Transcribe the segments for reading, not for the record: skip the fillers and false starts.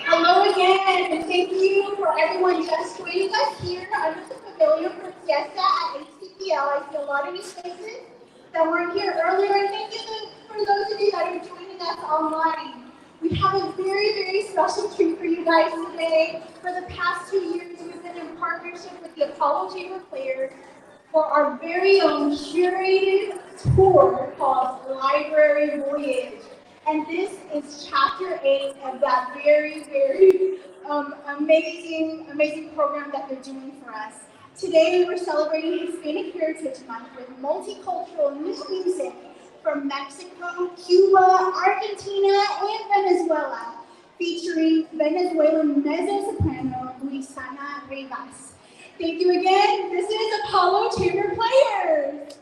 Hello again, and thank you for everyone just joining us here under the pavilion for Fiesta at HCPL. I see a lot of new faces that weren't here earlier, and thank you for those of you that are joining us online. We have a very, very special treat for you guys today. For the past 2 years, we've been in partnership with the Apollo Chamber Players for our very own curated tour called Library Voyage. And this is chapter 8 of that very, very amazing program that they're doing for us. Today we're celebrating Hispanic Heritage Month with multicultural new music from Mexico, Cuba, Argentina, and Venezuela, featuring Venezuelan mezzo-soprano Luisana Rivas. Thank you again. This is Apollo Chamber Players.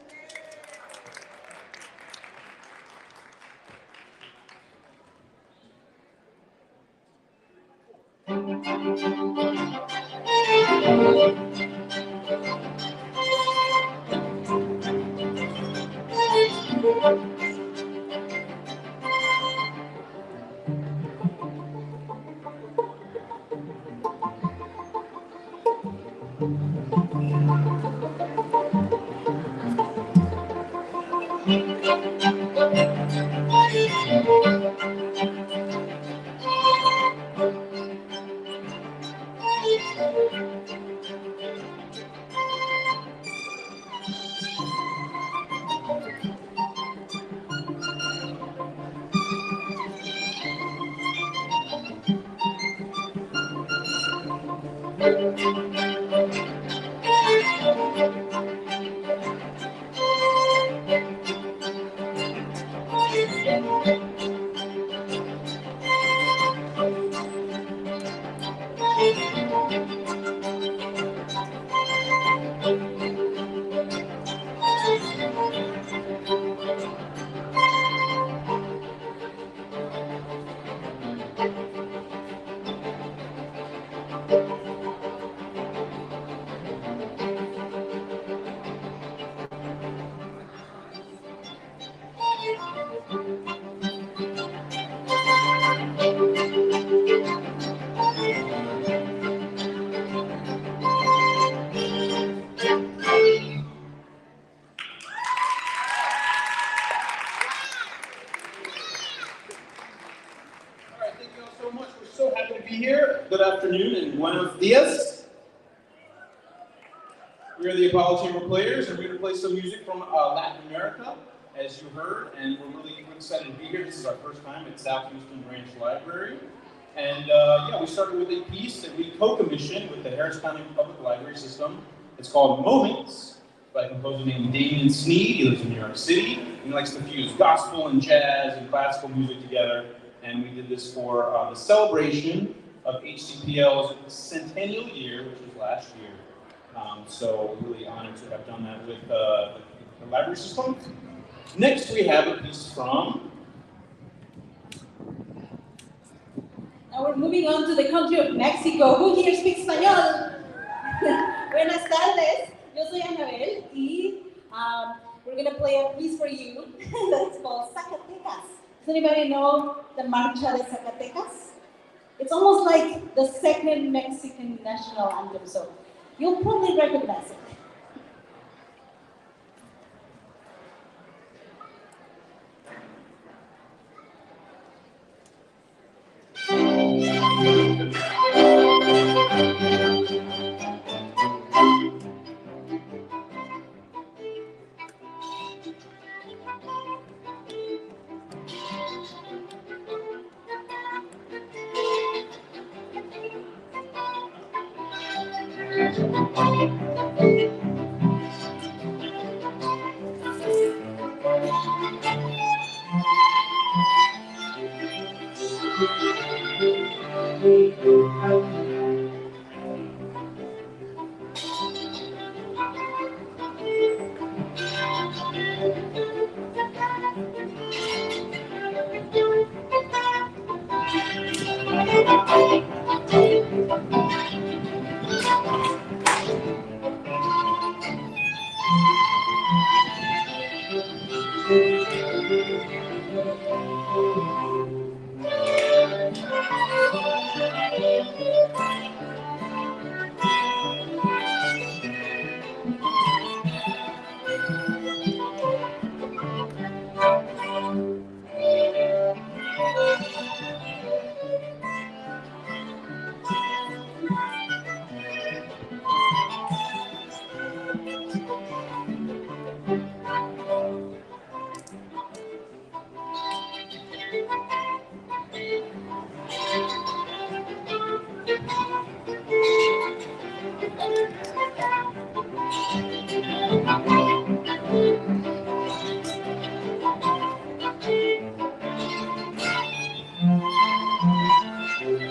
Good afternoon and buenos dias. We are the Apollo Chamber Players, and we're going to play some music from Latin America, as you heard, and we're really excited to be here. This is our first time at South Houston Branch Library. And we started with a piece that we co-commissioned with the Harris County Public Library System. It's called Moments, by a composer named Damian Sneed. He lives in New York City. He likes to fuse gospel and jazz and classical music together. And we did this for the celebration of HCPL's centennial year, which was last year. So we're really honored to have done that with the library system. Next, we have a piece from... Now we're moving on to the country of Mexico. Who here speaks Español? Buenas tardes. Yo soy Anabel, y we're going to play a piece for you that's called Zacatecas. Does anybody know the Marcha de Zacatecas? It's almost like the second Mexican national anthem, so you'll probably recognize it.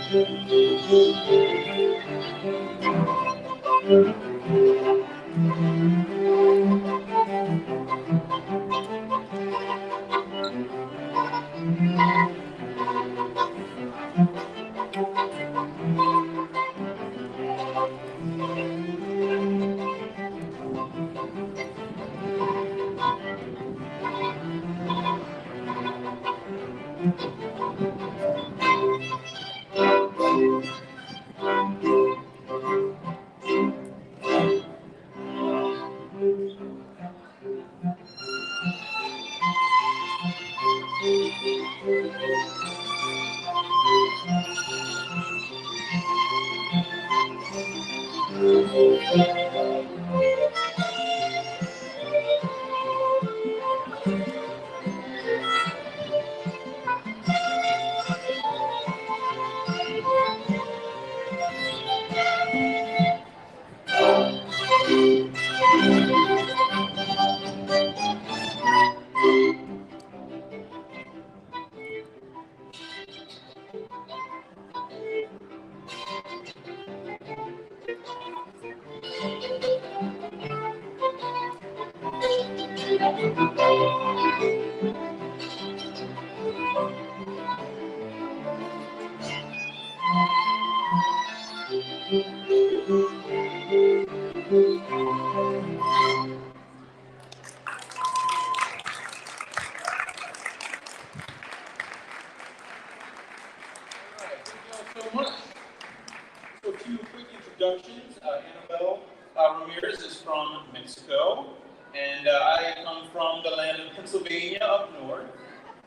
So much. So two quick introductions. Annabelle Ramirez is from Mexico, and I come from the land of Pennsylvania up north.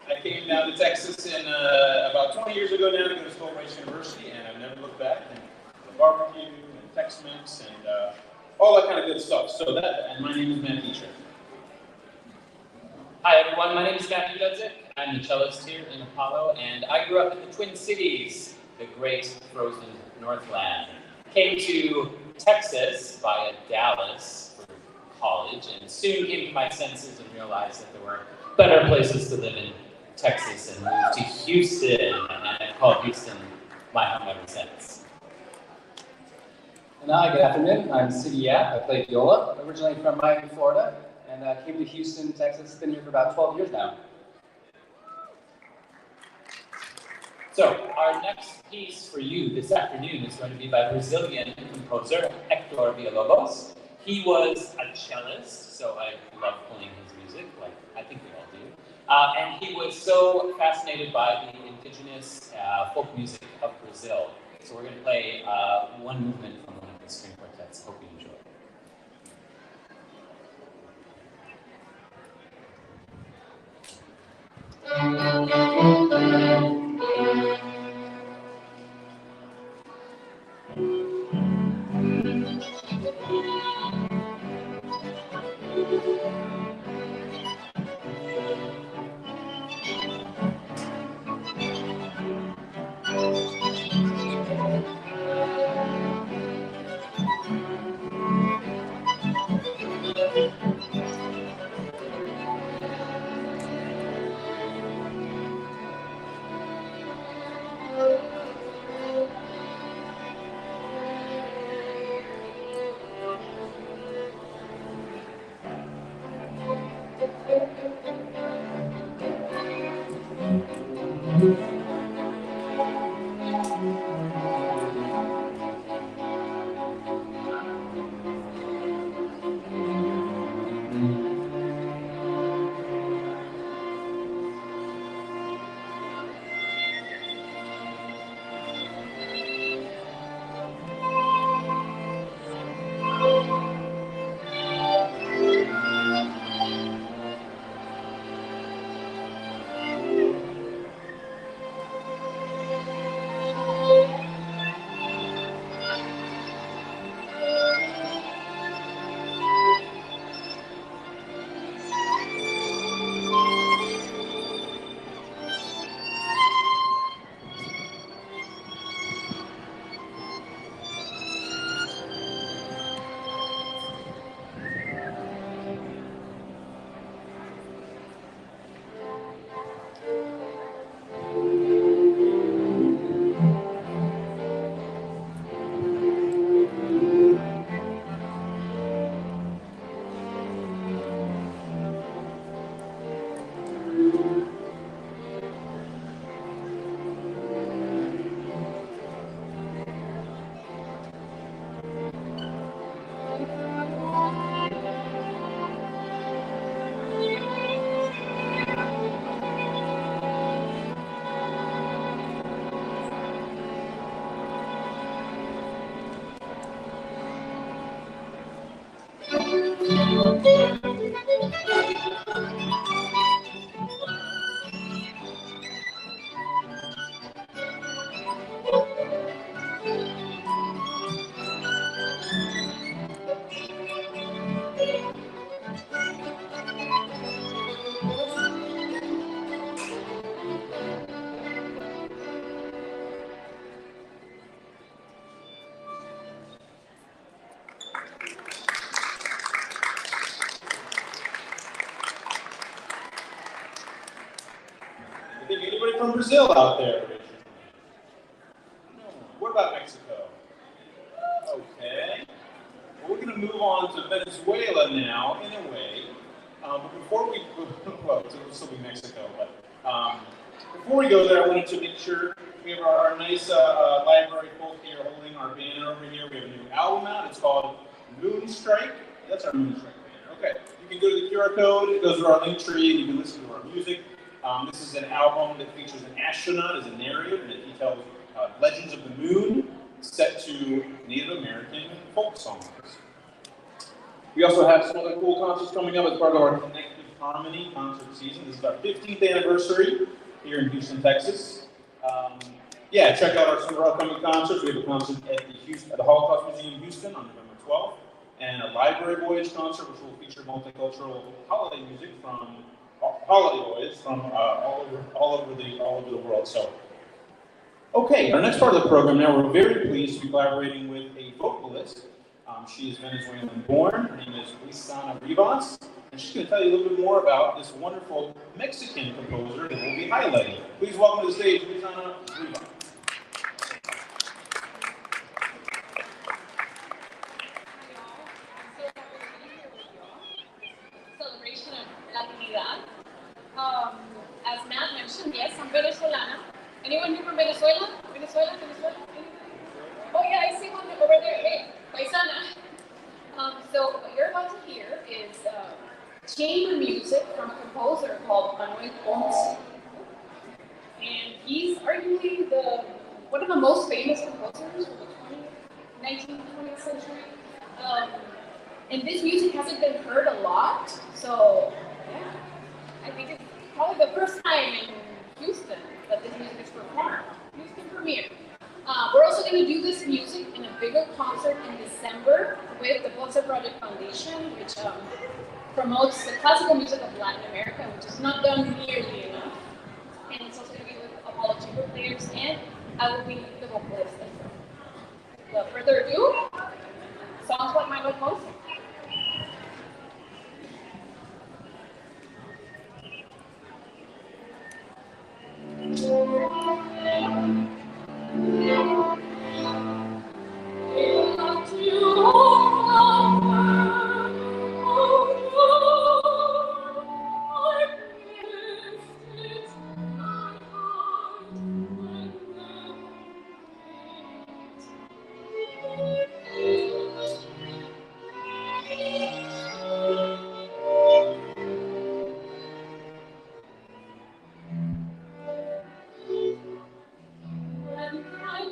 I came down to Texas in about 20 years ago now to go to School Rice University, and I've never looked back. And the barbecue and Tex-Mex and all that kind of good stuff. So and my name is Matthew Tripp. Hi everyone, my name is Matthew Dudzik. I'm the cellist here in Apollo, and I grew up in the Twin Cities, the great frozen Northland. Came to Texas via Dallas for college, and soon came to my senses and realized that there were better places to live in Texas, and moved to Houston, and I've called Houston my home ever since. And hi, good afternoon. I'm Siggy Yap. I play viola, originally from Miami, Florida, and came to Houston, Texas. Been here for about 12 years now. So, our next piece for you this afternoon is going to be by Brazilian composer Hector Villalobos. He was a cellist, so I love playing his music, like I think we all do. And he was so fascinated by the indigenous folk music of Brazil. So we're going to play one movement from one of the string quartets. Hope you enjoy. I think anybody from Brazil out there? No. What about Mexico? Okay. Well, we're going to move on to Venezuela now, in a way. But before we, well, it'll still be Mexico, but before we go there, I wanted to make sure we have our nice library folk here holding our banner over here. We have a new album out. It's called Moonstrike. That's our Moonstrike banner. Okay. You can go to the QR code. It goes to our link tree, and you can listen to our music. This is an album that features an astronaut as a narrator, and it tells legends of the moon set to Native American folk songs. We also have some other cool concerts coming up as part of our Connected Harmony concert season. This is our 15th anniversary here in Houston, Texas. Yeah, check out some of our upcoming concerts. We have a concert at the Holocaust Museum in Houston on November 12th, and a Library Voyage concert, which will feature multicultural holiday music from holiday voyage from all over the world. So, okay, our next part of the program now, we're very pleased to be collaborating with a vocalist. She is Venezuelan born. Her name is Luisana Rivas, and she's going to tell you a little bit more about this wonderful Mexican composer that we'll be highlighting. Please welcome to the stage, Luisana Rivas. Celebration of Latinidad. As Matt mentioned, yes, I'm Venezolana. Anyone here from Venezuela? Venezuela? Anybody? Oh yeah, I see one over there. Hey, paisana. So what you're about to hear is chamber music from a composer called Manuel Ponce. And he's arguably one of the most famous composers of the 19th, 20th century. And this music hasn't been heard a lot, so yeah, I think it's probably the first time in Houston that this music is performed. Houston premiere. We're also going to do this music in a bigger concert in December with the Ponce Project Foundation, which promotes the classical music of Latin America, which is not done nearly enough. And it's also going to be with Apollo chamber players, and I will be the vocalist as well. Without further ado, songs like Manuel Ponce. When I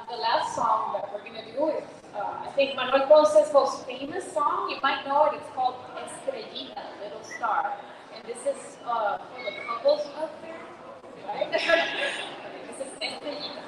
The last song that we're going to do is, I think Manuel Ponce's most famous song. You might know it. It's called Estrellita, Little Star. And this is for the couples out there, right? This is Estrellita.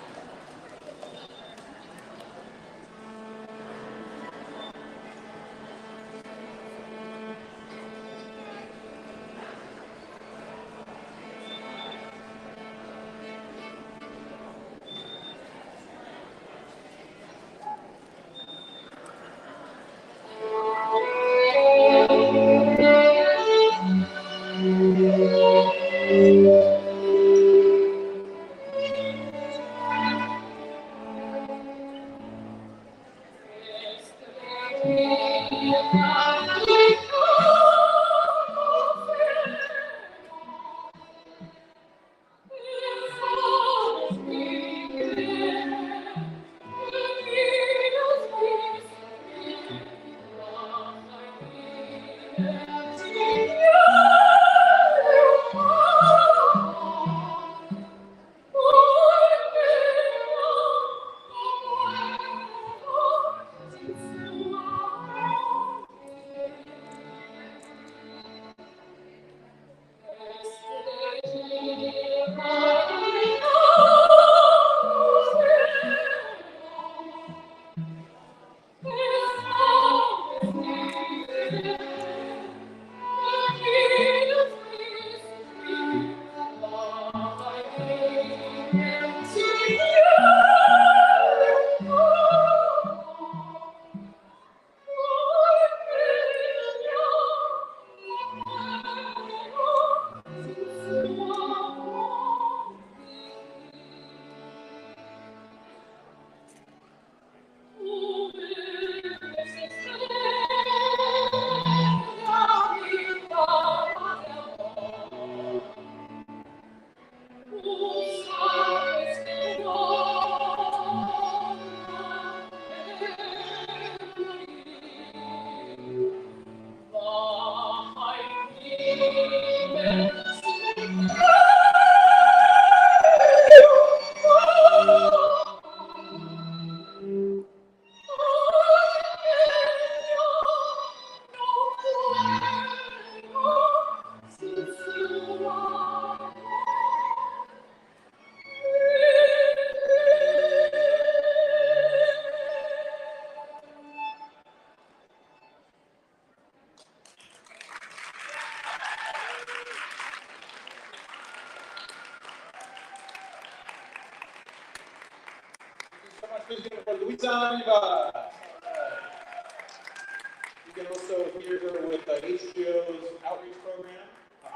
You can also hear her with HCPL's outreach program,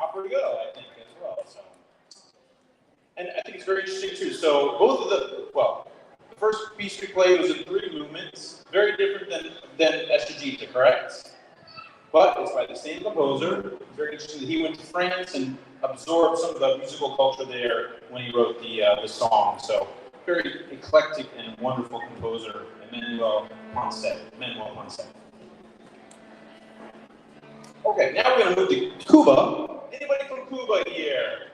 Opera Go, I think, as well. So, and I think it's very interesting too. So both of the first piece we played was in 3 movements, very different than Estrellita, correct? But it's by the same composer. It's very interesting that he went to France and absorbed some of the musical culture there when he wrote the song. So very eclectic and wonderful composer, Manuel Ponce. Okay, now we're going to move to Cuba. Anybody from Cuba here?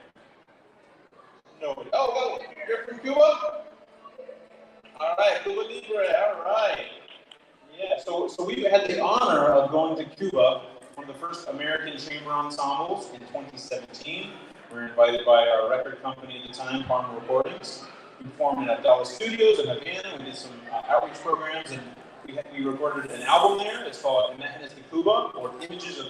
Nobody. Oh, well, you're from Cuba? All right, Cuba Libre, all right. Yeah, so we had the honor of going to Cuba, one of the first American chamber ensembles in 2017. We were invited by our record company at the time, Palmer Recordings. We performed at Dallas Studios in Havana. We did some outreach programs, and we recorded an album there. It's called Imágenes de Cuba, or Images of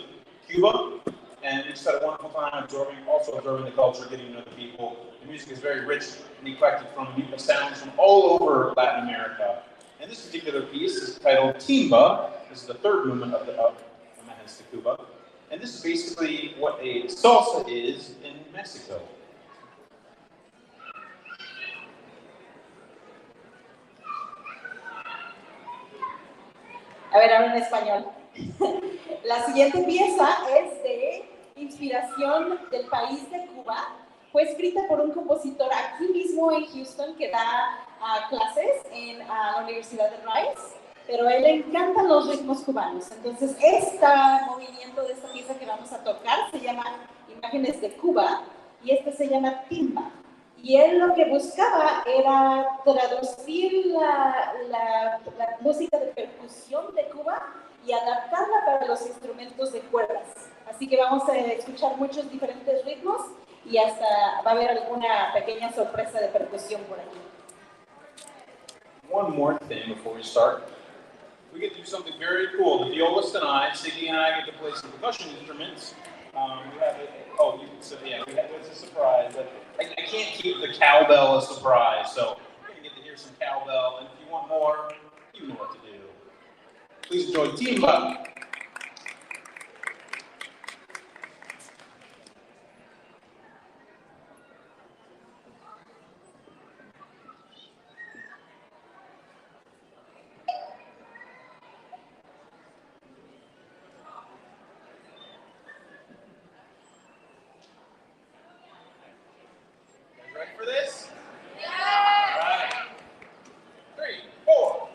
Cuba. And we just had a wonderful time observing the culture, getting to know the people. The music is very rich and eclectic from sounds from all over Latin America. And this particular piece is titled Timba. This is the 3rd movement of Imágenes de Cuba. And this is basically what a salsa is in Mexico. A ver, ahora en español. La siguiente pieza es de inspiración del país de Cuba. Fue escrita por un compositor aquí mismo en Houston que da clases en la Universidad de Rice, pero a él le encantan los ritmos cubanos. Entonces, este movimiento de esta pieza que vamos a tocar se llama Imágenes de Cuba y este se llama Timba. Y él lo que buscaba era traducir la música de percusión de Cuba y adaptarla para los instrumentos de cuerdas. Así que vamos a escuchar muchos diferentes ritmos y hasta va a haber alguna pequeña sorpresa de percusión por aquí. One more thing before we start. We get to do something very cool. The violist and I, Siggy and I, get to play some percussion instruments. We have it's a surprise. I can't keep the cowbell a surprise, so you're going to get to hear some cowbell. And if you want more, you know what to do. Please enjoy Timba. Ready for this? Yeah! All right. 3, 4.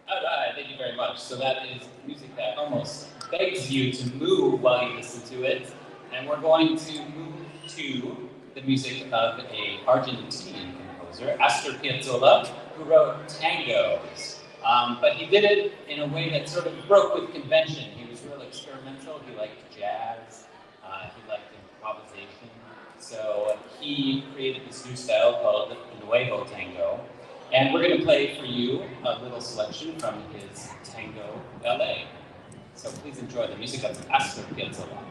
All right, thank you very much. So that is music that almost begs you to move while you listen to it. And we're going to move to the music of a Argentinian composer. composer, Astor Piazzolla, who wrote tangos. But he did it in a way that sort of broke with convention. He was real experimental. He liked jazz. He liked improvisation. So he created this new style called Nuevo Tango. And we're going to play for you a little selection from his Tango Ballet. So please enjoy the music of Astor Piazzolla.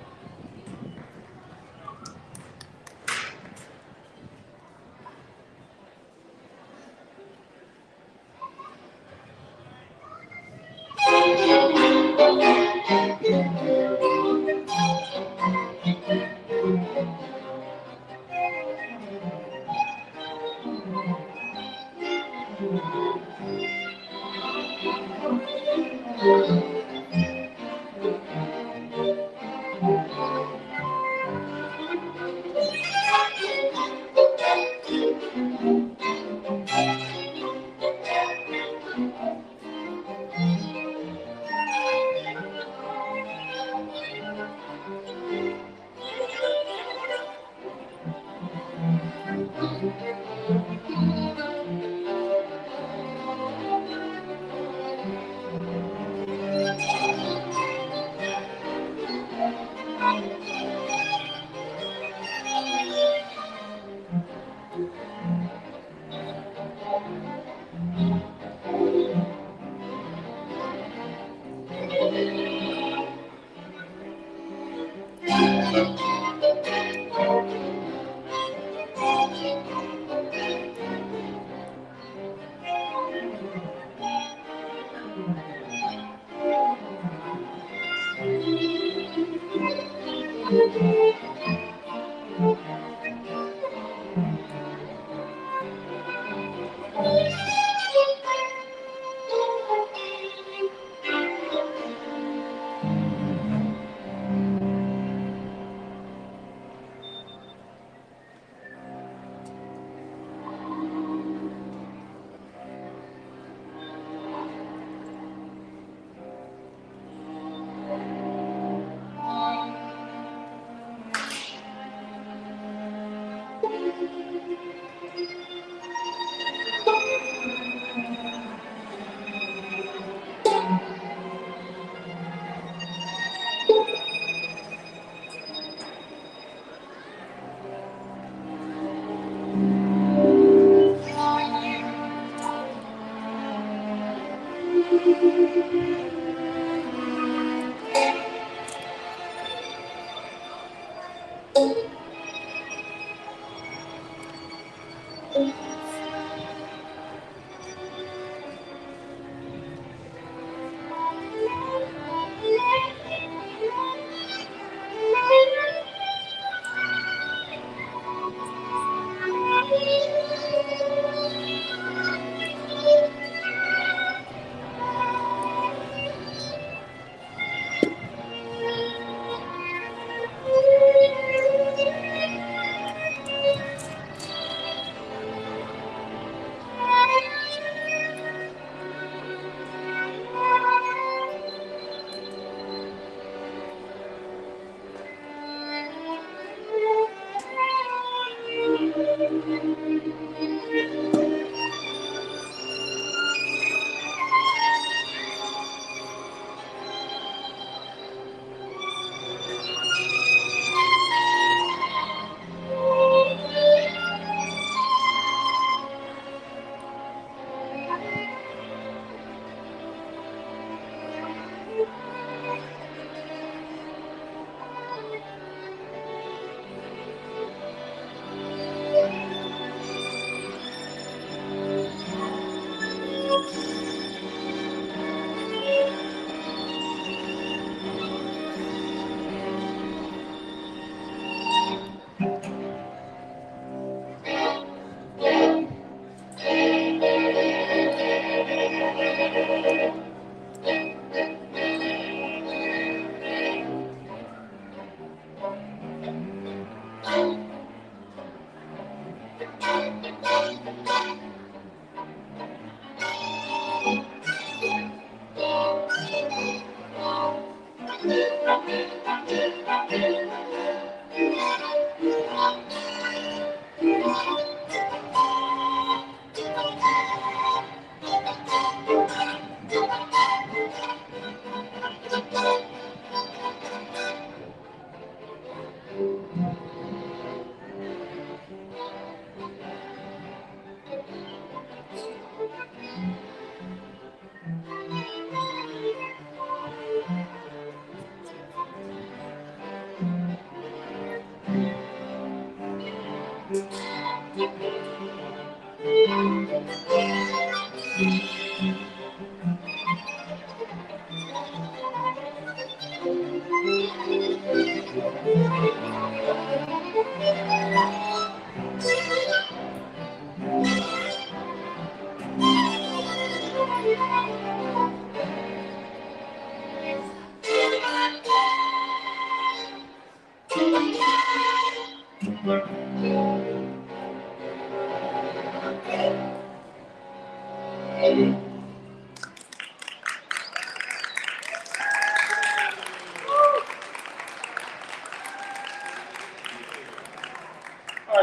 All right,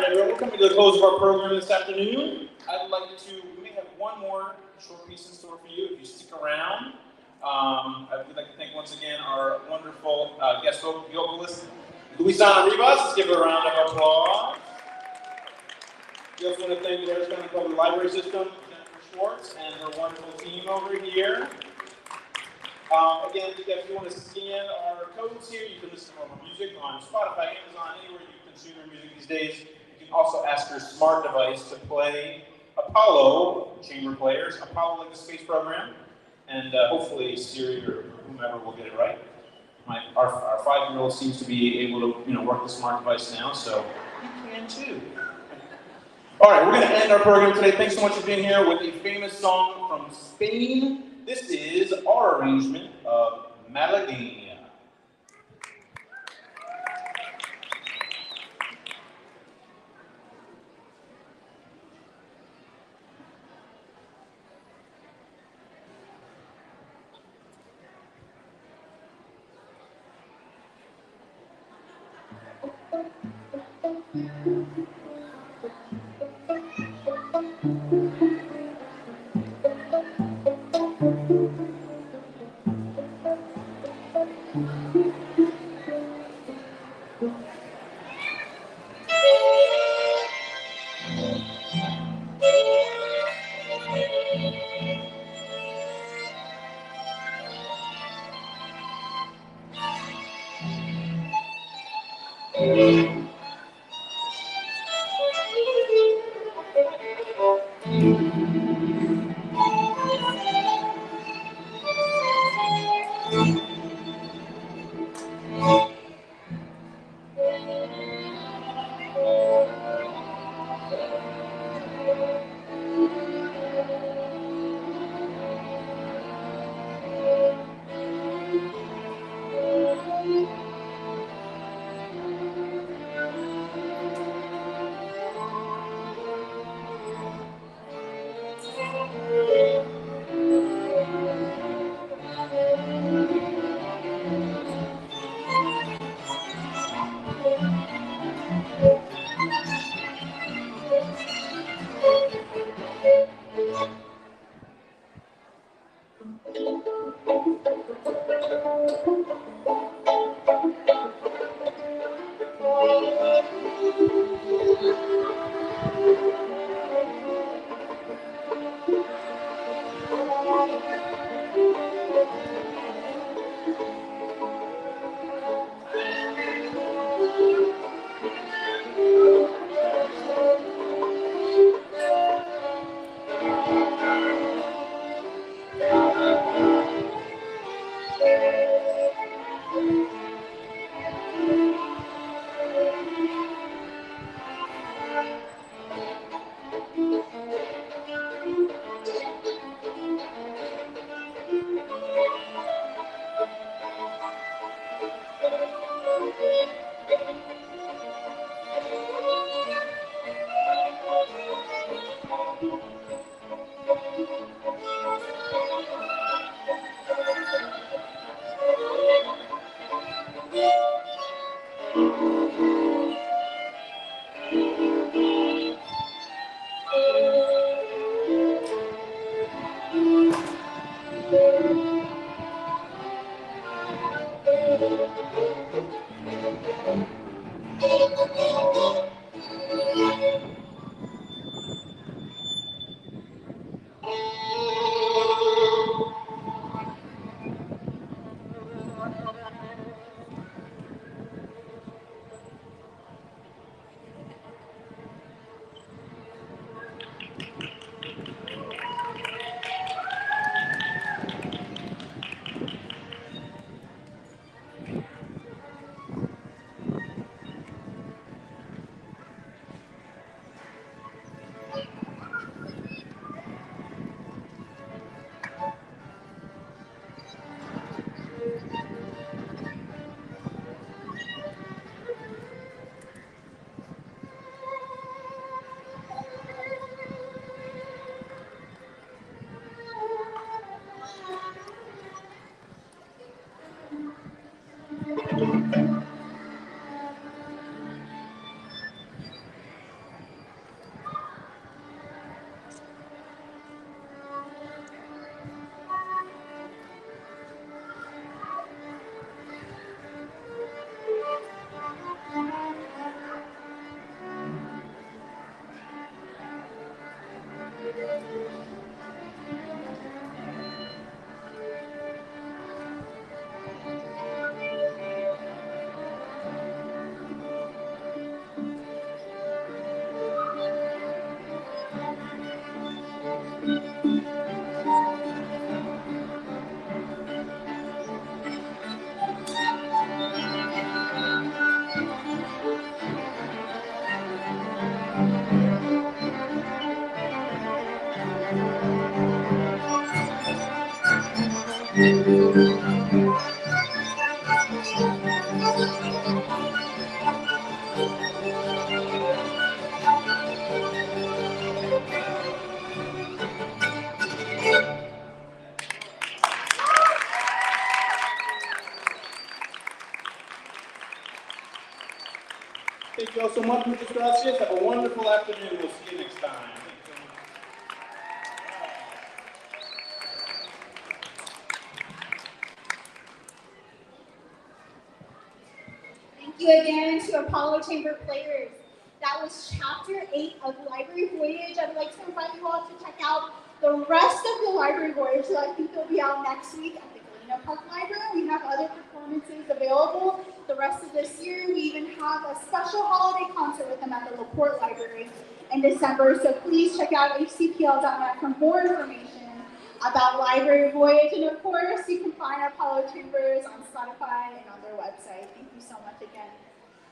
everyone, we're coming to the close of our program this afternoon. I'd like to, we may have one more short piece in store for you if you stick around. I would like to thank once again our wonderful guest vocalist, Luisana Rivas. Let's give her a round of applause. We also want to thank the Harris County Public Library System, Jennifer Schwartz, and her wonderful team over here. Again, if you want to scan our codes here, you can listen to our music on Spotify, Amazon, anywhere you consume your music these days. You can also ask your smart device to play Apollo chamber players, Apollo like the space program, and hopefully Siri or whomever will get it right. Our 5-year-old seems to be able to work the smart device now, so you can too. All right, we're going to end our program today. Thanks so much for being here with a famous song from Spain. This is our arrangement of Malagueña. Thank you all so much. Muchas gracias. Have a wonderful afternoon. We'll see you next time. Thank you again to Apollo Chamber players. That was Chapter 8 of Library Voyage. I'd like to invite you all to check out the rest of the Library Voyage that I think they'll be out next week at the Galena Park Library. We have other performances available the rest of this year. We even have a special holiday concert with them at the LaPorte Library in December. So please check out hcpl.net for more information about Library Voyage. And of course, you can find Apollo Chambers on Spotify and on their website. Thank you so much again.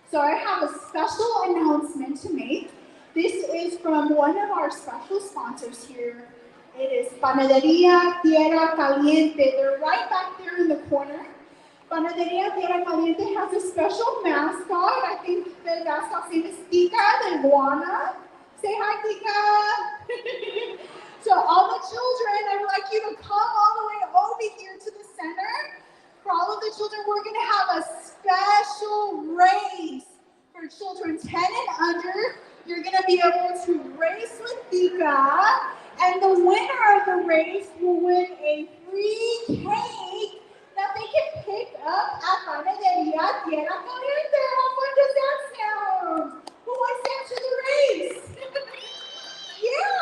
So I have a special announcement to make. This is from one of our special sponsors here. It is Panaderia Tierra Caliente. They're right back there in the corner. Panaderia Tierra Caliente has a special mascot. I think the mascot's name is Tika the iguana. Say hi, Tika. So all the children, I would like you to come all the way over here to the center. For all of the children, we're going to have a special race for children 10 and under. You're going to be able to race with Tika, and the winner of the race will win a free cake that they can pick up at Panaderia Tierra Caliente. How fun does that sound? Who wants to enter the race? Yeah,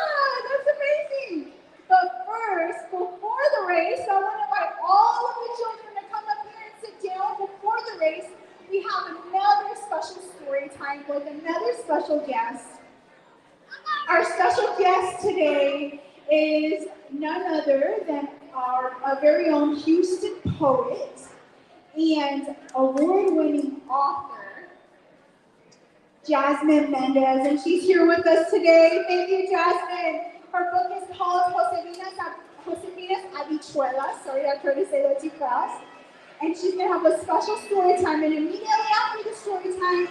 that's amazing. But first, before the race, I want to invite all of the children to come up here and sit down. Before the race, we have another special story time with another special guest. Our special guest today is none other than our very own Houston poet and award-winning author, Jasmine Mendez, and she's here with us today. Thank you, Jasmine. Her book is called Josefina's Habichuelas. Sorry, I tried to say that too fast. And she's going to have a special story time, and immediately after the story time,